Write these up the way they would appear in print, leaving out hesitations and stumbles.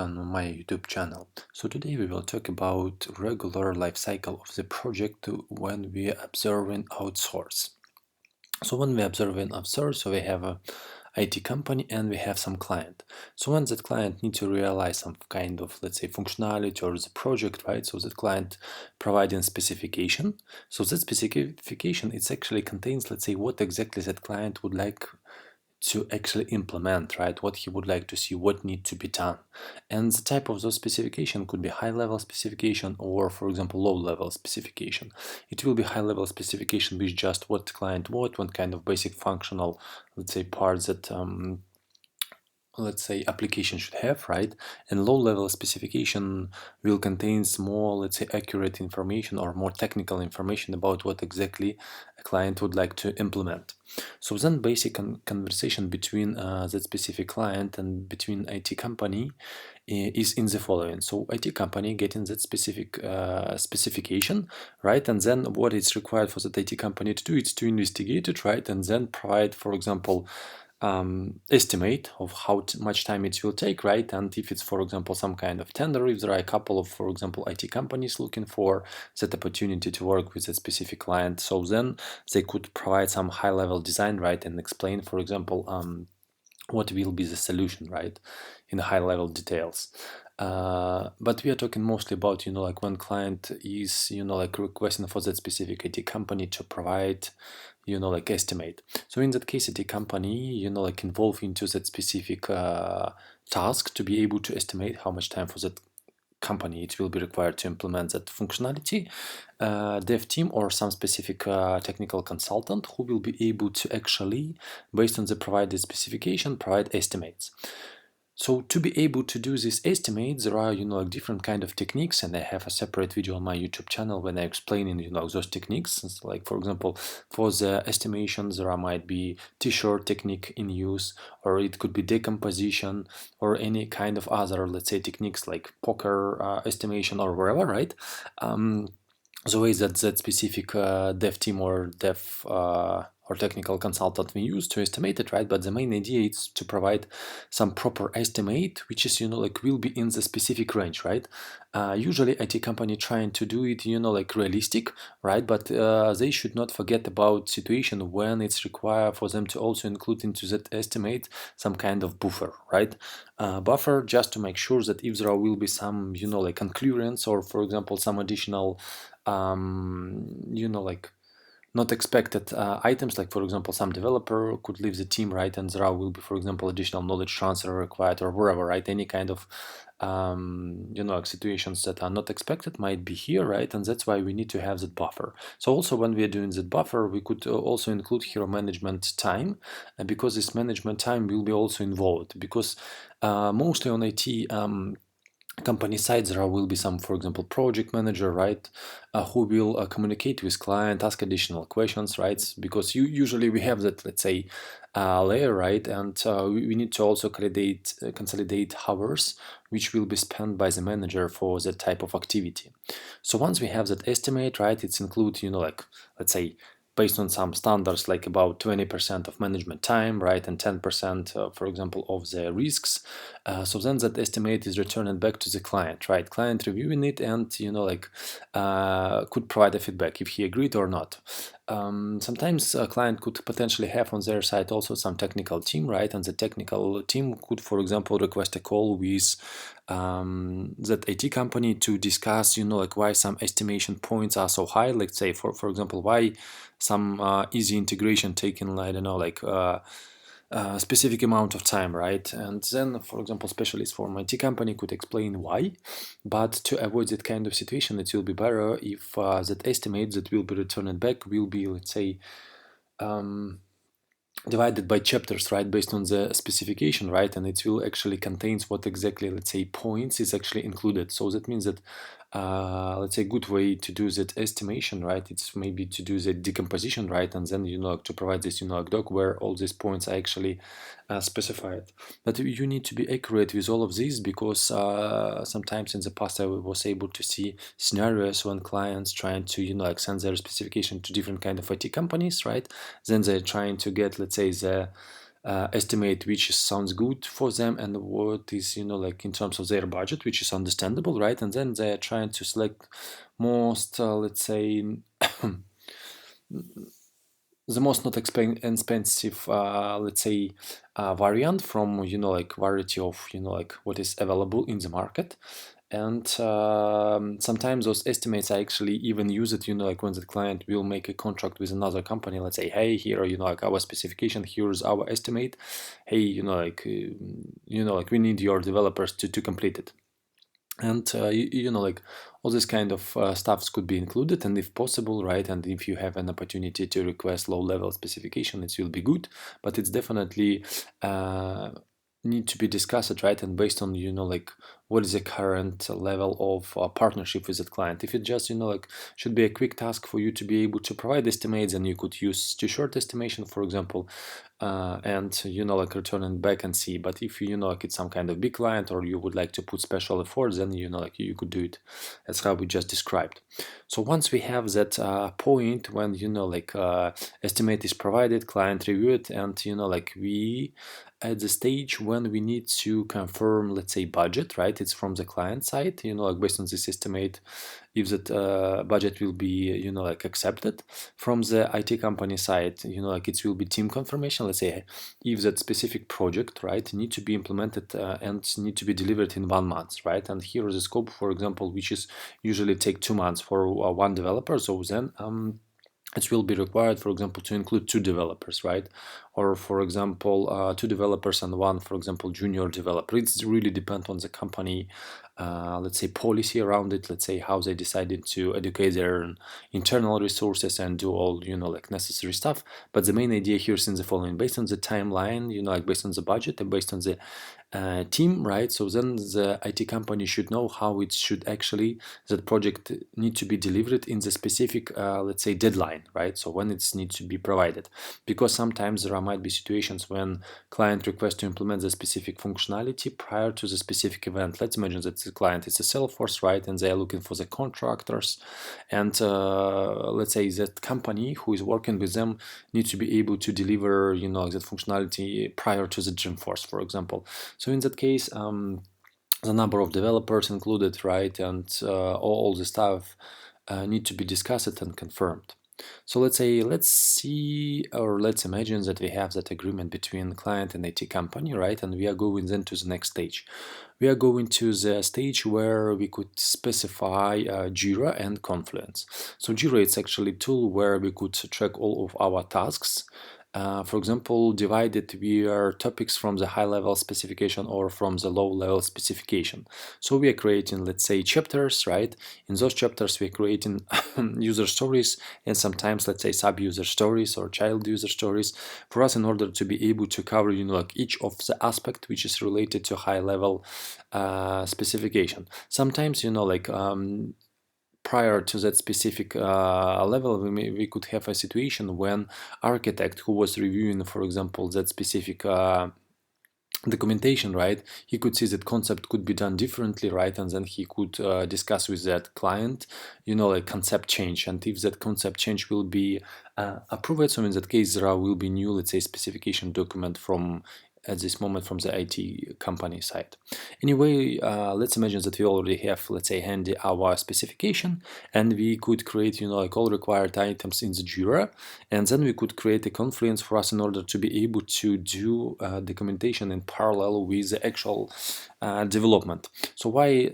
On my YouTube channel. So today we will talk about regular life cycle of the project when we observe and outsource. So when we observe and outsource, so we have a IT company and we have some client. So when that client needs to realize some kind of, let's say, functionality or the project, right? So that client providing specification. So that specification, it actually contains, let's say, what exactly that client would like to actually implement, right? What he would like to see, what need to be done. And the type of those specification could be high level specification or, for example, low level specification. It will be high level specification with just what client what kind of basic functional, let's say, parts that let's say application should have, right? And low level specification will contains more, let's say, accurate information or more technical information about what exactly a client would like to implement. So then basic conversation between that specific client and between IT company is in the following. So IT company getting that specific specification, right? And then what is required for that IT company to do is to investigate it, right? And then provide, for example, estimate of how much time it will take, right? And if it's, for example, some kind of tender, if there are a couple of, for example, IT companies looking for that opportunity to work with a specific client, so then they could provide some high-level design, right, and explain, for example, what will be the solution, right, in high-level details. But we are talking mostly about, like when client is, like requesting for that specific IT company to provide, like estimate. So in that case, IT company, like involve into that specific task to be able to estimate how much time for that company it will be required to implement that functionality. Dev team or some specific technical consultant who will be able to actually, based on the provided specification, provide estimates. So to be able to do this estimate, there are, like different kind of techniques, and I have a separate video on my YouTube channel when I explaining, those techniques. It's like, for example, for the estimation, there might be T-shirt technique in use, or it could be decomposition, or any kind of other, let's say, techniques like poker estimation or wherever, right? The way that specific dev team or dev or technical consultant we use to estimate it, right? But the main idea is to provide some proper estimate, which is, like will be in the specific range, right? Usually IT company trying to do it, like realistic, right? But they should not forget about situation when it's required for them to also include into that estimate some kind of buffer, right? Buffer just to make sure that if there will be some, like concurrence or, for example, some additional like not expected items, like, for example, some developer could leave the team, right? And there will be, for example, additional knowledge transfer required or wherever, right? Any kind of like situations that are not expected might be here, right? And that's why we need to have that buffer. So also when we are doing that buffer, we could also include here management time, because this management time will be also involved, because mostly on IT company side there will be some, for example, project manager, right, who will communicate with client, ask additional questions, right? Because usually we have that, let's say, layer, right? And we need to also consolidate hours which will be spent by the manager for that type of activity. So once we have that estimate, right, it's include, like, let's say, based on some standards, like about 20% of management time, right, and 10%, for example, of the risks. So then that estimate is returned back to the client, right? Client reviewing it and, like, could provide a feedback if he agreed or not. Sometimes a client could potentially have on their side also some technical team, right? And the technical team could, for example, request a call with that IT company to discuss, like why some estimation points are so high. Let's say, for example, why some easy integration taking, I don't know, like specific amount of time, right? And then, for example, specialists from IT company could explain why. But to avoid that kind of situation, it will be better if that estimate that will be returned back will be, let's say, divided by chapters, right, based on the specification, right, and it will actually contains what exactly, let's say, points is actually included. So that means that let's say a good way to do that estimation, right, it's maybe to do the decomposition, right, and then, to provide this, like doc where all these points are actually specified. But you need to be accurate with all of these, because sometimes in the past I was able to see scenarios when clients trying to, like send their specification to different kind of IT companies, right? Then they're trying to get, let's say, the estimate which sounds good for them and what is, like in terms of their budget, which is understandable, right? And then they're trying to select most, let's say, the most not expensive, let's say, variant from, like variety of, like what is available in the market. And sometimes those estimates are actually even used, like when the client will make a contract with another company, let's say, hey, here, like our specification, here's our estimate. Hey, like we need your developers to complete it. And like all this kind of stuffs could be included, and if possible, right, and if you have an opportunity to request low level specification, it will be good. But it's definitely uh, need to be discussed, right, and based on, like what is the current level of partnership with that client. If it just, like should be a quick task for you to be able to provide estimates, and you could use too short estimation, for example, and, like return it back and see. But if you, like it's some kind of big client, or you would like to put special efforts, then, like you could do it as how we just described. So once we have that point when, like estimate is provided, client review it, and, like we at the stage when we need to confirm, let's say, budget, right? It's from the client side, like based on this estimate, if that budget will be, like accepted. From the IT company side, like it will be team confirmation. Let's say if that specific project, right, need to be implemented and need to be delivered in 1 month, right? And here is the scope, for example, which is usually take 2 months for one developer. So then it will be required, for example, to include two developers, right? Or, for example, two developers and one, for example, junior developer. It's really depend on the company, let's say, policy around it. Let's say how they decided to educate their internal resources and do all, like necessary stuff. But the main idea here is in the following: based on the timeline, like based on the budget and based on the team, right? So then the IT company should know how it should actually, that project need to be delivered in the specific, let's say, deadline, right? So when it needs to be provided, because sometimes there might be situations when client requests to implement the specific functionality prior to the specific event. Let's imagine that the client is a Salesforce, right? And they are looking for the contractors, and let's say that company who is working with them needs to be able to deliver, that functionality prior to the Dreamforce, for example. So in that case, the number of developers included, right, and all the stuff need to be discussed and confirmed. So let's see, or let's imagine that we have that agreement between client and IT company, right? And we are going then to the next stage. We are going to the stage where we could specify Jira and Confluence. So Jira is actually a tool where we could track all of our tasks. For example, divided via topics from the high-level specification or from the low-level specification. So we are creating, let's say, chapters, right? In those chapters, we are creating user stories and sometimes, let's say, sub-user stories or child user stories for us in order to be able to cover, like each of the aspect which is related to high-level specification. Sometimes, like prior to that specific level, we could have a situation when architect who was reviewing, for example, that specific documentation, right, he could see that concept could be done differently, right, and then he could discuss with that client, like concept change, and if that concept change will be approved, so in that case there will be new, let's say, specification document from at this moment from the IT company side. Anyway, let's imagine that we already have, let's say, handy our specification, and we could create, like all required items in the Jira, and then we could create a Confluence for us in order to be able to do documentation in parallel with the actual development. So why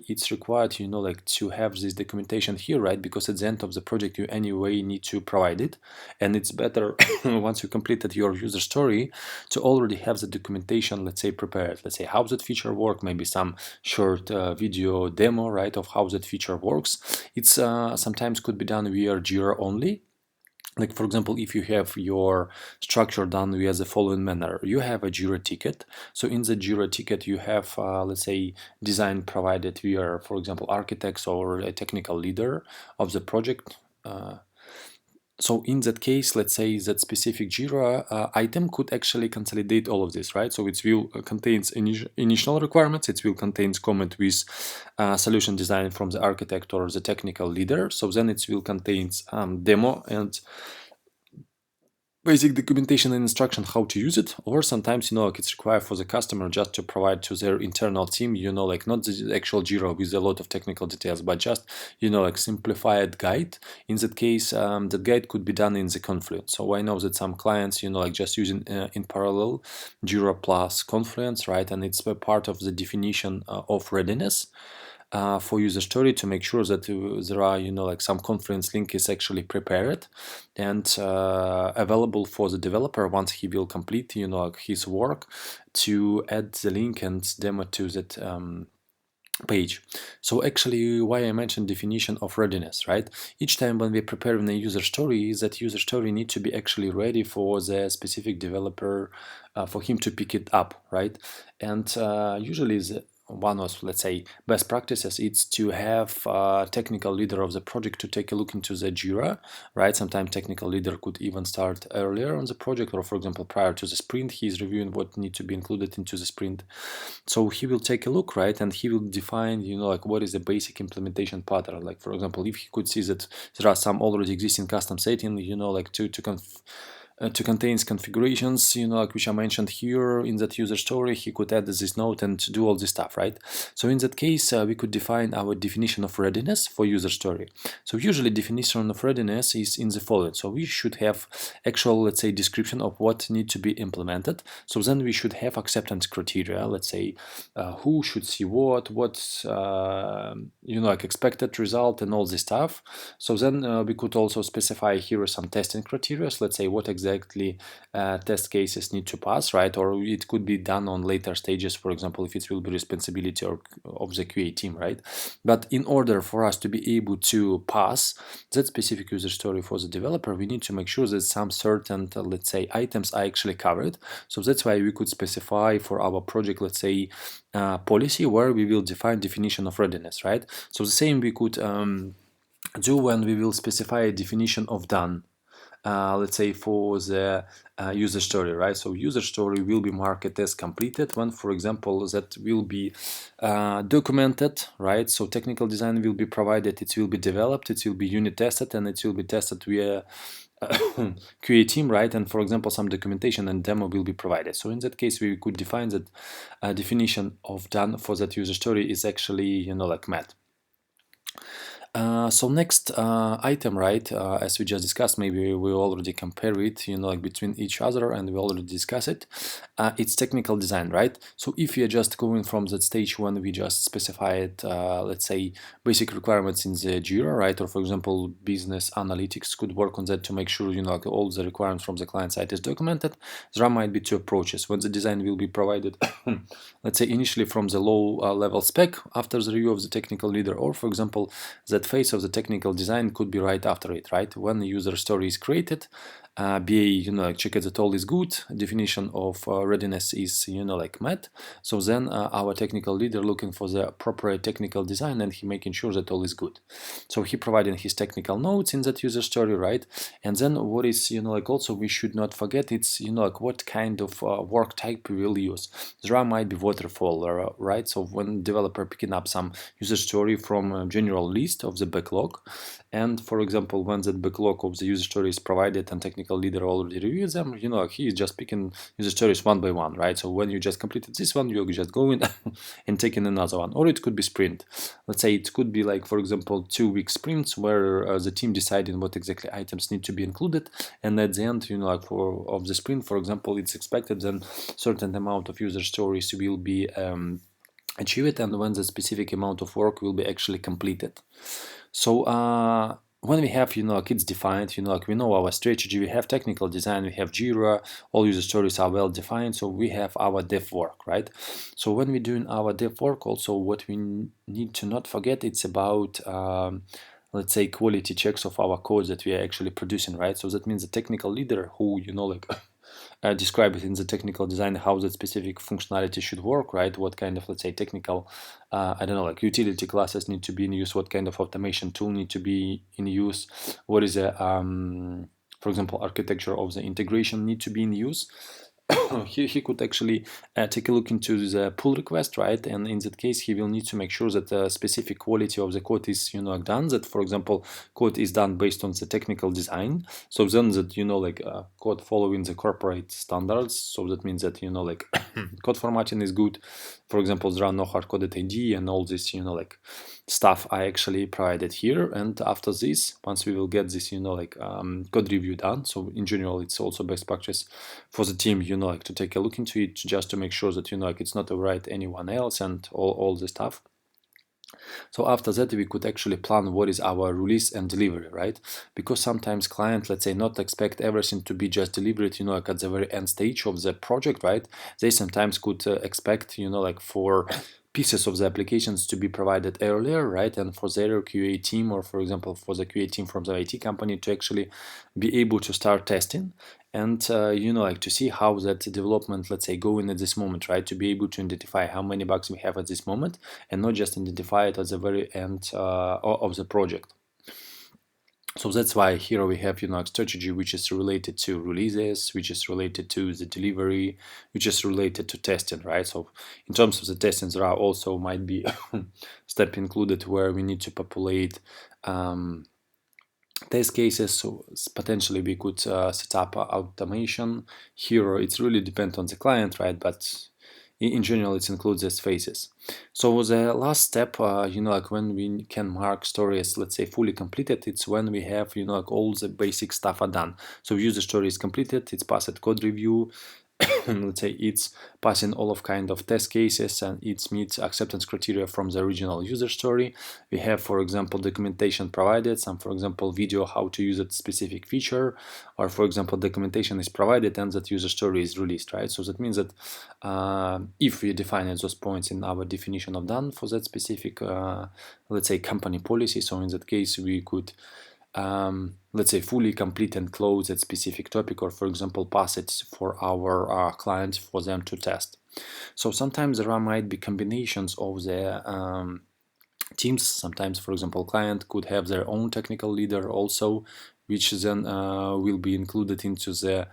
it's required, like to have this documentation here, right? Because at the end of the project, you anyway need to provide it, and it's better once you completed your user story to already have the documentation, let's say, prepared. Let's say how that feature work, maybe some short video demo, right, of how that feature works. It's sometimes could be done via Jira only. Like, for example, if you have your structure done via the following manner: you have a Jira ticket. So in the Jira ticket, you have, let's say, design provided via, for example, architects or a technical leader of the project. So in that case, let's say that specific Jira item could actually consolidate all of this, right? So it will contains initial requirements, it will contains comment with solution design from the architect or the technical leader. So then it will contains demo and basic documentation and instruction how to use it, or sometimes like it's required for the customer just to provide to their internal team, like not the actual Jira with a lot of technical details, but just like simplified guide. In that case, the guide could be done in the Confluence. So I know that some clients like just using in parallel Jira plus Confluence, right? And it's a part of the definition of readiness for user story to make sure that there are like some conference link is actually prepared and available for the developer once he will complete like his work to add the link and demo to that page. So actually why I mentioned definition of readiness, right? Each time when we prepare a user story, that user story need to be actually ready for the specific developer, for him to pick it up, right? And usually one of, let's say, best practices is to have a technical leader of the project to take a look into the Jira, right? Sometimes technical leader could even start earlier on the project, or for example prior to the sprint he's reviewing what need to be included into the sprint. So he will take a look, right, and he will define like what is the basic implementation pattern. Like for example, if he could see that there are some already existing custom setting, like to contains configurations, like which I mentioned here in that user story, he could add this note and do all this stuff, right? So in that case, we could define our definition of readiness for user story. So usually definition of readiness is in the following. So we should have actual, let's say, description of what need to be implemented. So then we should have acceptance criteria, let's say, who should see what, like expected result and all this stuff. So then we could also specify here some testing criteria. Let's say what exactly test cases need to pass, right? Or it could be done on later stages, for example, if it will be responsibility of the QA team, right? But in order for us to be able to pass that specific user story for the developer, we need to make sure that some certain, let's say, items are actually covered. So that's why we could specify for our project, let's say, policy where we will define definition of readiness, right? So the same we could do when we will specify a definition of done, let's say for the user story, right? So user story will be marked as completed when, for example, that will be documented, right? So technical design will be provided, it will be developed, it will be unit tested, and it will be tested via QA team, right? And for example, some documentation and demo will be provided. So in that case, we could define that definition of done for that user story is actually, like met. So next item, right, as we just discussed, maybe we already compare it, like between each other, and we already discussed it. It's technical design, right? So if you're just going from that stage when we just specified, let's say, basic requirements in the Jira, right? Or for example, business analytics could work on that to make sure, like all the requirements from the client side is documented. There might be two approaches. When the design will be provided, let's say initially from the low level spec after the review of the technical leader, or for example, that phase of the technical design could be right after it, right? When the user story is created, BA, check that all is good, definition of readiness is, like met. So then our technical leader looking for the appropriate technical design and he making sure that all is good. So he provided his technical notes in that user story, right? And then what is, like also we should not forget, it's, like what kind of work type we will use. There might be waterfall, right? So when developer picking up some user story from a general list of the backlog, and for example, when that backlog of the user story is provided and technical leader already reviews them, he is just picking user stories one by one, right? So when you just completed this one, you just go in and taking another one. Or it could be sprint. Let's say it could be like, for example, 2-week sprints where the team deciding what exactly items need to be included, and at the end, like of the sprint, for example, it's expected then certain amount of user stories will be achieved, and when the specific amount of work will be actually completed. So when we have, like it's defined, like we know our strategy, we have technical design, we have Jira, all user stories are well defined, so we have our dev work, right? So when we're doing our dev work, also what we need to not forget, it's about let's say quality checks of our code that we are actually producing, right? So that means the technical leader who, like describe it in the technical design how that specific functionality should work, right? What kind of, let's say, technical, I don't know, like utility classes need to be in use, what kind of automation tool need to be in use, what is a, for example, architecture of the integration need to be in use. he could actually take a look into the pull request, right? And in that case, he will need to make sure that the specific quality of the code is, done. That, for example, code is done based on the technical design. So then that, code following the corporate standards. So that means that, code formatting is good. For example, there are no hard-coded ID and all this, stuff I actually provided here. And after this, once we will get this, code review done. So in general, it's also best practice for the team, to take a look into it just to make sure that, it's not overwrite anyone else and all the stuff. So after that, we could actually plan what is our release and delivery, right? Because sometimes client, let's say, not expect everything to be just delivered, at the very end stage of the project, right? They sometimes could expect, for pieces of the applications to be provided earlier, right? And for their QA team, or for example, for the QA team from the IT company to actually be able to start testing and to see how that development, let's say, going at this moment, right? To be able to identify how many bugs we have at this moment and not just identify it at the very end of the project. So that's why here we have, a strategy which is related to releases, which is related to the delivery, which is related to testing, right? So in terms of the testing, there are also might be step included where we need to populate test cases. So potentially we could set up automation. Here it's really depends on the client, right? But in general, it includes these phases. So the last step, when we can mark stories, let's say fully completed, it's when we have, all the basic stuff are done. So user story is completed, it's passed code review, let's say it's passing all of kind of test cases and it meets acceptance criteria from the original user story. We have, for example, documentation provided, some, for example, video how to use a specific feature, or for example, documentation is provided and that user story is released, right? So that means that if we define those points in our definition of done for that specific, let's say, company policy, so in that case, we could let's say fully complete and close that specific topic, or for example pass it for our clients for them to test. So sometimes there might be combinations of the teams. Sometimes, for example, client could have their own technical leader also, which then will be included into the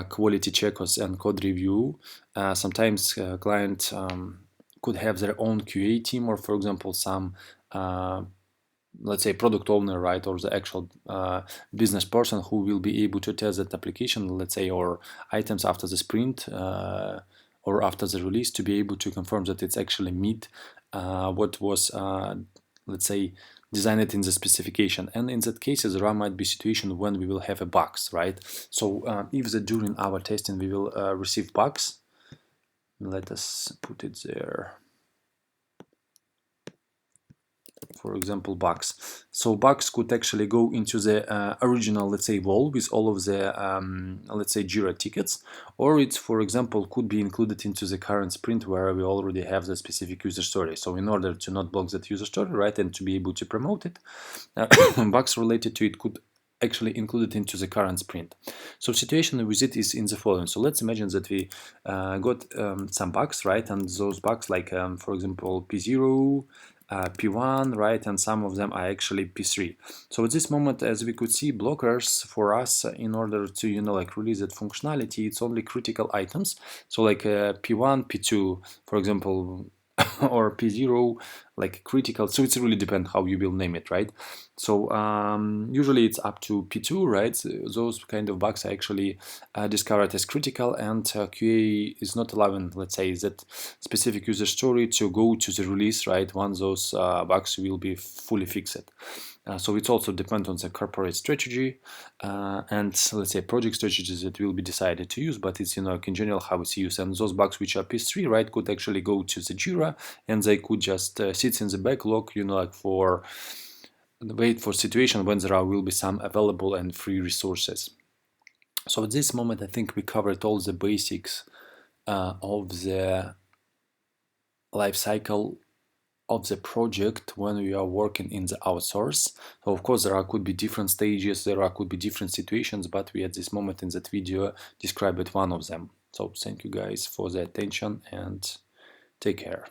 quality checkers and code review. Sometimes client could have their own QA team, or for example some let's say product owner, right, or the actual business person who will be able to test that application, let's say, or items after the sprint or after the release, to be able to confirm that it's actually meet what was let's say designed in the specification. And in that case there might be situation when we will have a bugs, right? So if during our testing we will receive bugs, let us put it there. For example, bugs. So bugs could actually go into the original, let's say, wall with all of the, let's say, Jira tickets, or it's, for example, could be included into the current sprint where we already have the specific user story. So in order to not block that user story, right, and to be able to promote it, bugs related to it could actually included into the current sprint. So situation with it is in the following. So let's imagine that we got some bugs, right, and those bugs like, for example, P0, P1, right, and some of them are actually P3. So at this moment, as we could see, blockers for us in order to like release that functionality, it's only critical items. So like P1, P2, for example, or P0, like critical. So it's really depends how you will name it, right? So usually it's up to P2, right? So those kind of bugs are actually discovered as critical, and QA is not allowing, let's say, that specific user story to go to the release, right, once those bugs will be fully fixed. So it also depends on the corporate strategy and, let's say, project strategies that will be decided to use, but it's, in general how it's used. And those bugs which are P3, right, could actually go to the Jira, and they could just sit in the backlog, like for wait for situation when there will be some available and free resources. So at this moment, I think we covered all the basics of the life cycle of the project when we are working in the outsource. So of course there could be different stages, there could be different situations, but we at this moment in that video described one of them. So thank you guys for the attention and take care.